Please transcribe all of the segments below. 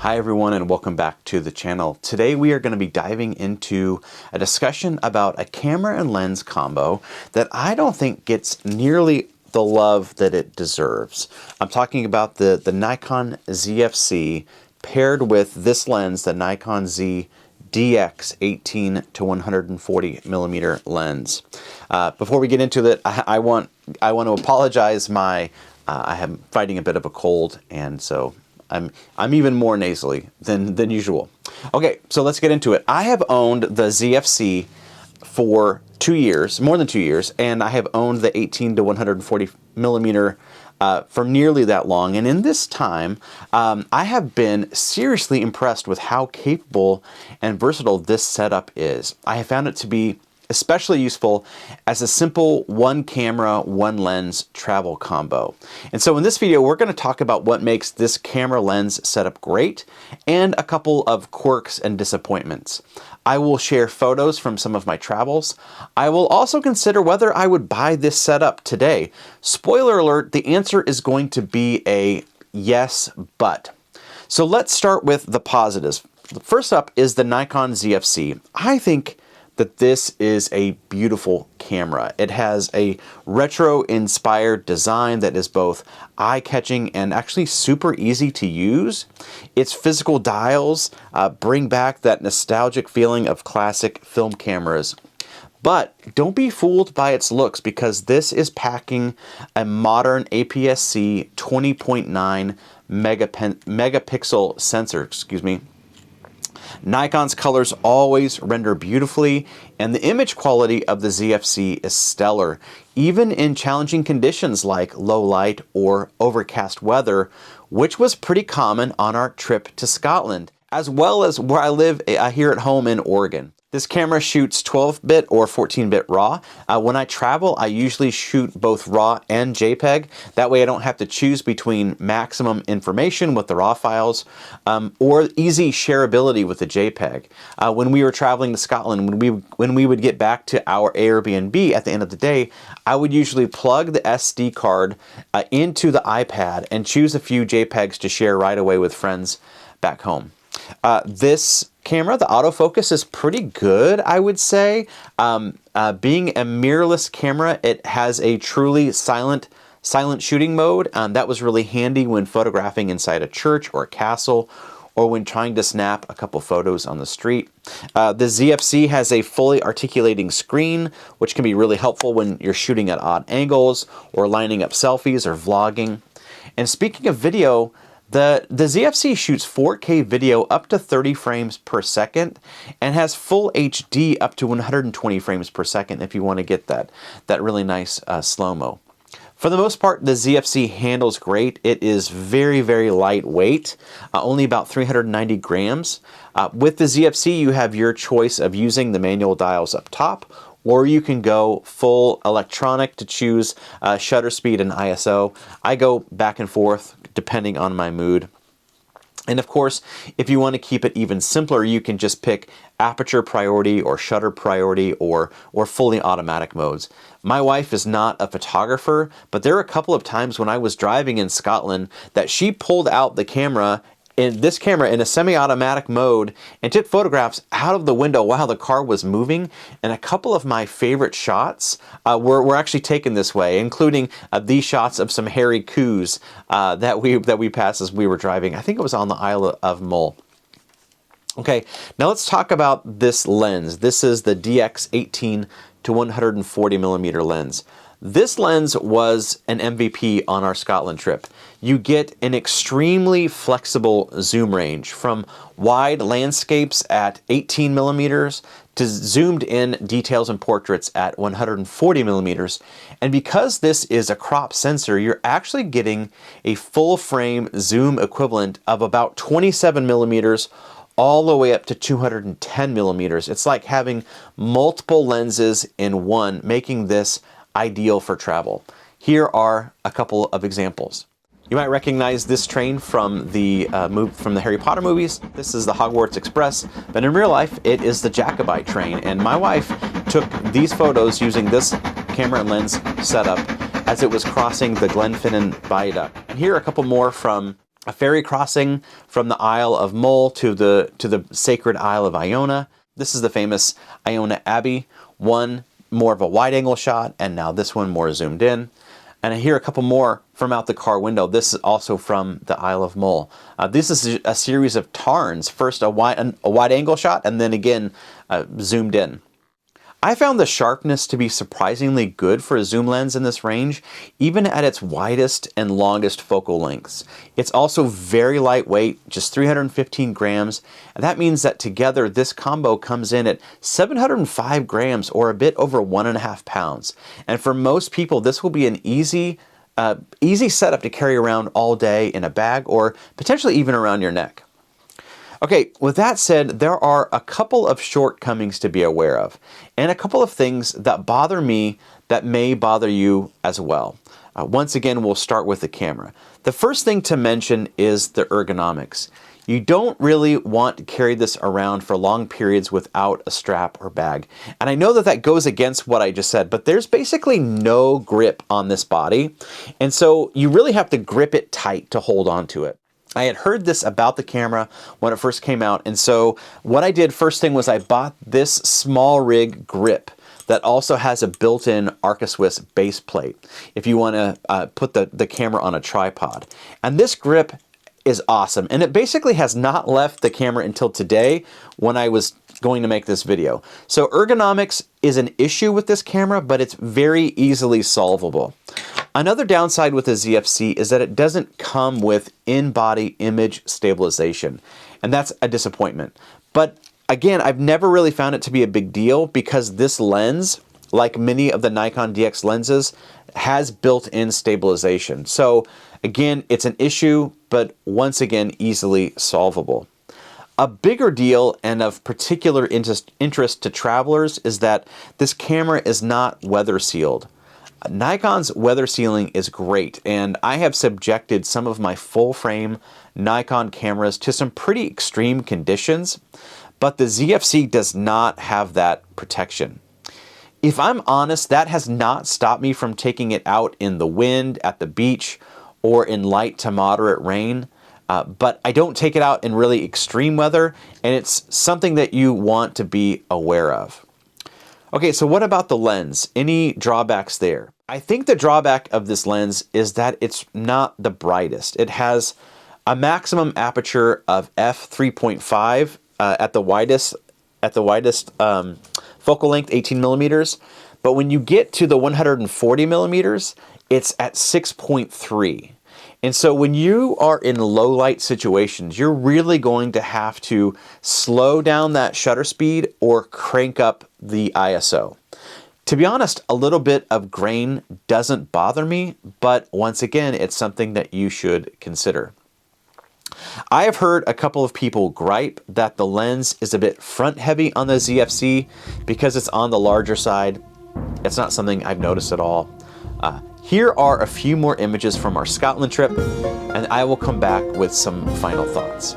Hi everyone and welcome back to the channel. Today we are going to be diving into a discussion about a camera and lens combo that I don't think gets nearly the love that it deserves. I'm talking about the Nikon ZFC paired with this lens, the Nikon Z DX 18 to 140 millimeter lens. Before we get into that, I want to apologize. I am fighting a bit of a cold, and so I'm even more nasally than usual. Okay, so let's get into it. I have owned the ZFC for 2 years, more than 2 years, and I have owned the 18 to 140 millimeter for nearly that long. And in this time, I have been seriously impressed with how capable and versatile this setup is. I have found it to be especially useful as a simple one camera, one lens travel combo. And so in this video, we're going to talk about what makes this camera lens setup great and a couple of quirks and disappointments. I will share photos from some of my travels. I will also consider whether I would buy this setup today. Spoiler alert, the answer is going to be a yes, but. So let's start with the positives. First up is the Nikon ZFC. I think that this is a beautiful camera. It has a retro-inspired design that is both eye-catching and actually super easy to use. Its physical dials bring back that nostalgic feeling of classic film cameras. But don't be fooled by its looks, because this is packing a modern APS-C 20.9 megapixel sensor, Nikon's colors always render beautifully, and the image quality of the ZFC is stellar, even in challenging conditions like low light or overcast weather, which was pretty common on our trip to Scotland, as well as where I live here at home in Oregon. This camera shoots 12-bit or 14-bit RAW. When I travel, I usually shoot both RAW and JPEG. That way I don't have to choose between maximum information with the RAW files or easy shareability with the JPEG. When we were traveling to Scotland, when we would get back to our Airbnb at the end of the day, I would usually plug the SD card into the iPad and choose a few JPEGs to share right away with friends back home. This camera, the autofocus is pretty good, I would say. Being a mirrorless camera, it has a truly silent shooting mode. That was really handy when photographing inside a church or a castle, or when trying to snap a couple photos on the street. The ZFC has a fully articulating screen, which can be really helpful when you're shooting at odd angles or lining up selfies or vlogging. And speaking of video, the ZFC shoots 4K video up to 30 frames per second and has full HD up to 120 frames per second if you want to get that really nice slow-mo. For the most part, the ZFC handles great. It is very, very lightweight, only about 390 grams. With the ZFC, you have your choice of using the manual dials up top, or you can go full electronic to choose shutter speed and ISO. I go back and forth depending on my mood. And of course, if you want to keep it even simpler, you can just pick aperture priority or shutter priority or fully automatic modes. My wife is not a photographer, but there are a couple of times when I was driving in Scotland that she pulled out the camera in a semi-automatic mode and took photographs out of the window while the car was moving. And a couple of my favorite shots were actually taken this way, including these shots of some hairy coos that we passed as we were driving. I think it was on the Isle of Mull. Okay, now let's talk about this lens. This is the DX 18 to 140 millimeter lens. This lens was an MVP on our Scotland trip. You get an extremely flexible zoom range, from wide landscapes at 18 millimeters to zoomed in details and portraits at 140 millimeters. And because this is a crop sensor, you're actually getting a full frame zoom equivalent of about 27 millimeters all the way up to 210 millimeters. It's like having multiple lenses in one, making this ideal for travel. Here are a couple of examples. You might recognize this train from the Harry Potter movies. This is the Hogwarts Express, but in real life, it is the Jacobite train. And my wife took these photos using this camera and lens setup as it was crossing the Glenfinnan Viaduct. And here are a couple more from a ferry crossing from the Isle of Mull to the sacred Isle of Iona. This is the famous Iona Abbey, one more of a wide-angle shot, and now this one more zoomed in. And here a couple more from out the car window. This is also from the Isle of Mull. This is a series of tarns. First a wide-angle shot, and then again zoomed in. I found the sharpness to be surprisingly good for a zoom lens in this range, even at its widest and longest focal lengths. It's also very lightweight, just 315 grams, and that means that together this combo comes in at 705 grams, or a bit over 1.5 pounds. And for most people, this will be an easy setup to carry around all day in a bag, or potentially even around your neck. Okay, with that said, there are a couple of shortcomings to be aware of, and a couple of things that bother me that may bother you as well. Once again, we'll start with the camera. The first thing to mention is the ergonomics. You don't really want to carry this around for long periods without a strap or bag. And I know that that goes against what I just said, but there's basically no grip on this body, and so you really have to grip it tight to hold on to it. I had heard this about the camera when it first came out, and so what I did first thing was I bought this small rig grip that also has a built-in Arca-Swiss base plate if you want to put the camera on a tripod. And this grip is awesome, and it basically has not left the camera until today when I was going to make this video. So ergonomics is an issue with this camera, but it's very easily solvable. Another downside with the ZFC is that it doesn't come with in-body image stabilization, and that's a disappointment. But again, I've never really found it to be a big deal because this lens, like many of the Nikon DX lenses, has built-in stabilization. So again, it's an issue, but once again, easily solvable. A bigger deal and of particular interest to travelers is that this camera is not weather sealed. Nikon's weather sealing is great, and I have subjected some of my full frame Nikon cameras to some pretty extreme conditions, but the ZFC does not have that protection. If I'm honest, that has not stopped me from taking it out in the wind, at the beach, or in light to moderate rain. But I don't take it out in really extreme weather, and it's something that you want to be aware of. Okay, so what about the lens? Any drawbacks there? I think the drawback of this lens is that it's not the brightest. It has a maximum aperture of f3.5 at the widest focal length, 18 millimeters. But when you get to the 140 millimeters, it's at 6.3. And so when you are in low light situations, you're really going to have to slow down that shutter speed or crank up the ISO. To be honest, a little bit of grain doesn't bother me, but once again, it's something that you should consider. I have heard a couple of people gripe that the lens is a bit front heavy on the ZFC because it's on the larger side. It's not something I've noticed at all. Here are a few more images from our Scotland trip, and I will come back with some final thoughts.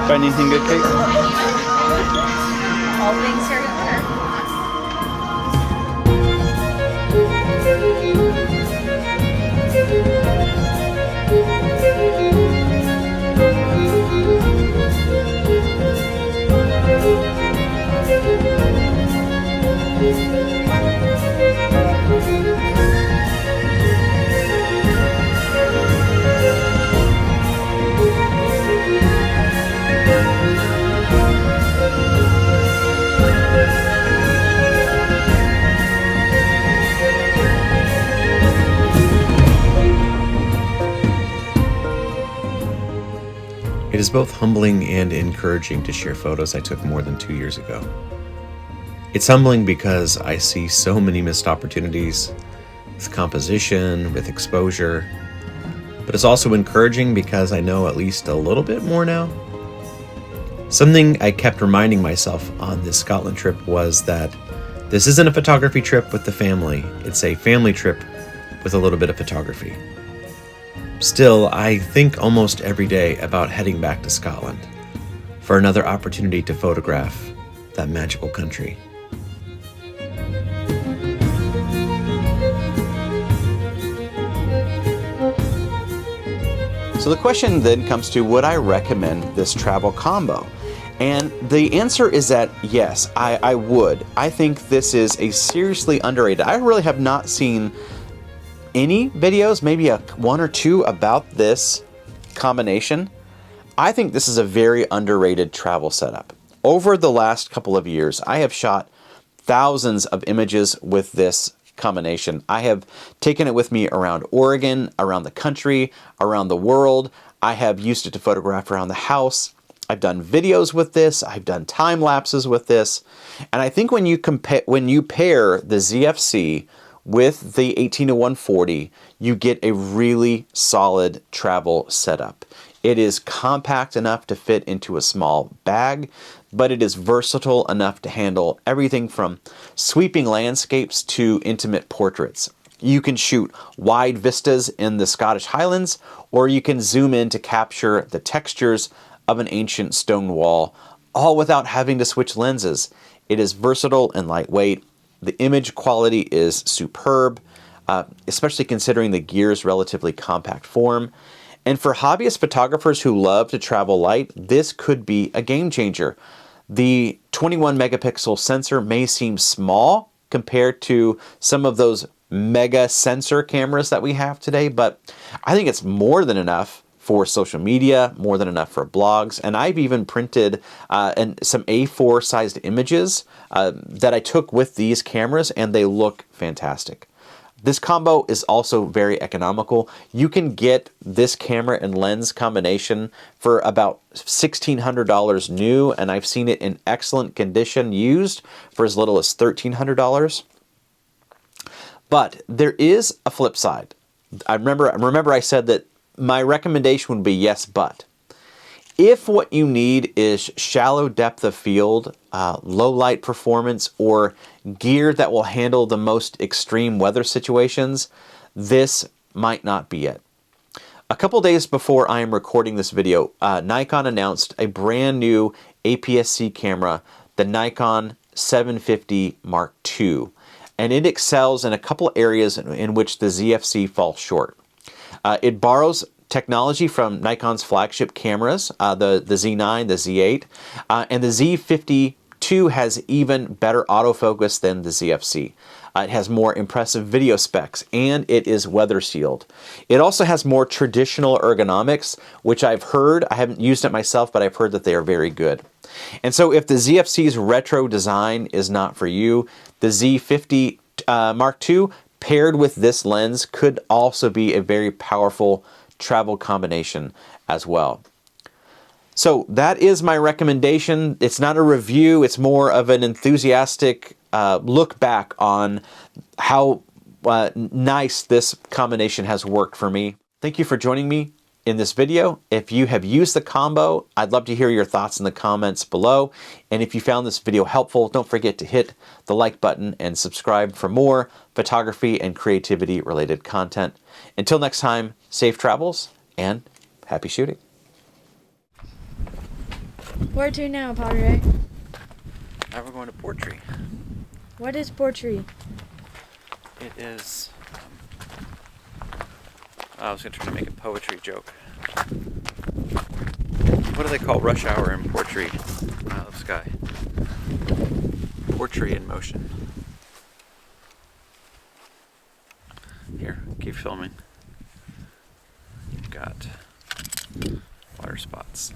Find anything good, Kate? All things are good. It is both humbling and encouraging to share photos I took more than 2 years ago. It's humbling because I see so many missed opportunities with composition, with exposure, but it's also encouraging because I know at least a little bit more now. Something I kept reminding myself on this Scotland trip was that this isn't a photography trip with the family, it's a family trip with a little bit of photography. Still, I think almost every day about heading back to Scotland for another opportunity to photograph that magical country. So the question then comes to, would I recommend this travel combo? And the answer is that yes, I would. I think this is a seriously underrated. I really have not seen any videos, maybe one or two, about this combination. I think this is a very underrated travel setup. Over the last couple of years, I have shot thousands of images with this combination. I have taken it with me around Oregon, around the country, around the world. I have used it to photograph around the house. I've done videos with this. I've done time lapses with this. And I think when you pair the ZFC with the 18-140, you get a really solid travel setup. It is compact enough to fit into a small bag, but it is versatile enough to handle everything from sweeping landscapes to intimate portraits. You can shoot wide vistas in the Scottish Highlands, or you can zoom in to capture the textures of an ancient stone wall, all without having to switch lenses. It is versatile and lightweight. The image quality is superb, especially considering the gear's relatively compact form. And for hobbyist photographers who love to travel light, this could be a game changer. The 21 megapixel sensor may seem small compared to some of those mega sensor cameras that we have today, but I think it's more than enough for social media, more than enough for blogs. And I've even printed some A4 sized images that I took with these cameras, and they look fantastic. This combo is also very economical. You can get this camera and lens combination for about $1,600 new, and I've seen it in excellent condition used for as little as $1,300. But there is a flip side. I remember I said that my recommendation would be yes, but. If what you need is shallow depth of field, low light performance, or gear that will handle the most extreme weather situations, this might not be it. A couple days before I am recording this video, Nikon announced a brand new APS-C camera, the Nikon 750 Mark II, and it excels in a couple areas in which the ZFC falls short. It borrows technology from Nikon's flagship cameras, the Z9, the Z8, and the Z52 has even better autofocus than the ZFC. It has more impressive video specs, and it is weather sealed. It also has more traditional ergonomics, which I've heard, I haven't used it myself, but I've heard that they are very good. And so if the ZFC's retro design is not for you, the Z50 Mark II paired with this lens could also be a very powerful travel combination as well. So that is my recommendation. It's not a review, it's more of an enthusiastic look back on how nice this combination has worked for me. Thank you for joining me in this video. If you have used the combo, I'd love to hear your thoughts in the comments below. And if you found this video helpful, don't forget to hit the like button and subscribe for more photography and creativity related content. Until next time, safe travels and happy shooting. Where to now, Padre? Now we're going to Portree. What is Portree? It is... I was going to try to make a poetry joke. What do they call rush hour in Portree? Out of sky. Portree in motion. Here, keep filming. You've got water spots.